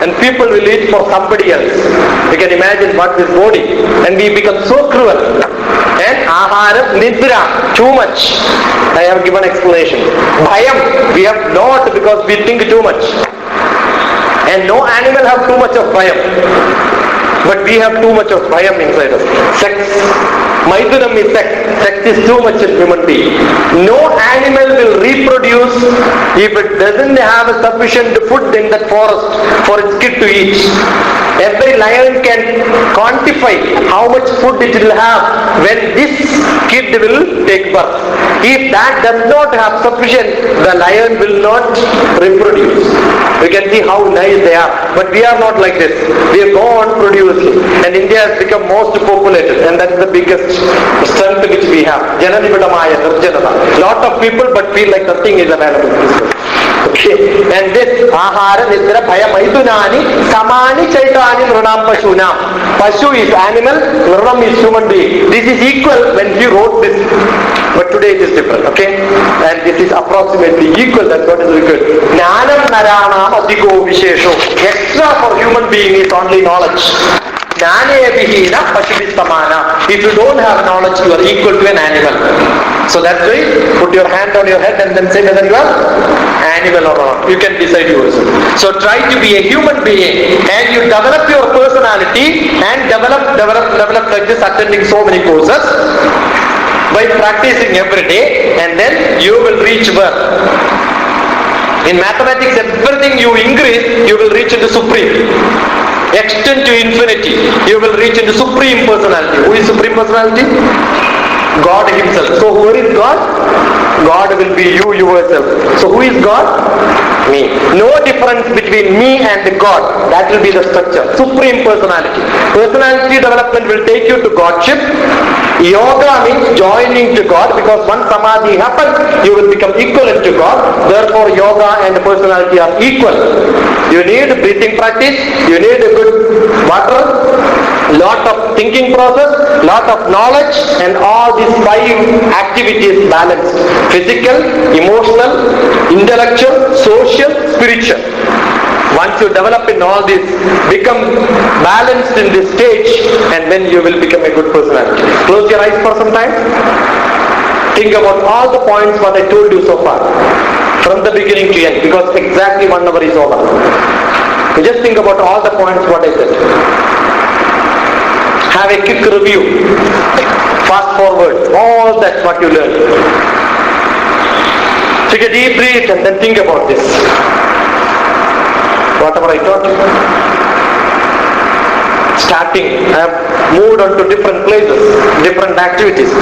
And people will eat for somebody else. You can imagine what this body. And we become so cruel. And ahara, nidra, too much. I have given explanation. Bhayam, we have not because we think too much. And no animal have too much of bhayam. But we have too much of bhayam inside us. Sex. Maidunam is sex. Sex is too much in human being. No animal will reproduce if it doesn't have a sufficient food in that forest for its kid to eat. Every lion can quantify how much food it will have when this kid will take birth. If that does not have sufficient, the lion will not reproduce. You can see how nice they are. But we are not like this. We are gone producing. And India has become most populated. And that is the biggest strength which we have. Jananividamaya, Nirjanata. Lot of people but feel like nothing is available. Okay. And this ahara, nidra, bhaya, maidunani, samani, chaitani, vranam, pashunam. Pashu is animal, vranam is human being. This is equal when he wrote this. But today it is different. Okay. And this is approximately equal. That's what is required. Jnanam naranam adhiko vishesho. Extra for human being is only knowledge. Jnanevihina pashuvistamana. If you don't have knowledge, you are equal to an animal. So that's why put your hand on your head and then say whether you are animal or not. You can decide yourself. So try to be a human being and you develop your personality and develop like this, attending so many courses by practicing every day, and then you will reach where? In mathematics, everything you increase, you will reach into supreme. Extend to infinity, you will reach into supreme personality. Who is supreme personality? God himself. So who is God? God will be you yourself. So who is God? Me. No difference between me and God. That will be the structure. Supreme personality. Personality development will take you to Godship. Yoga means joining to God, because once samadhi happens, you will become equivalent to God. Therefore yoga and personality are equal. You need breathing practice, you need a good water, lot of thinking process, lot of knowledge, and all these 5 activities balanced. Physical, emotional, intellectual, social, spiritual. Once you develop in all this, become balanced in this stage, and then you will become a good personality. Close your eyes for some time. Think about all the points what I told you so far, from the beginning to end, because exactly 1 hour is over. You just think about all the points what I said. Have a quick review. Fast forward all that what you learned. Take a deep breath and then think about this. Whatever I taught you. Starting, I have moved on to different places, different activities.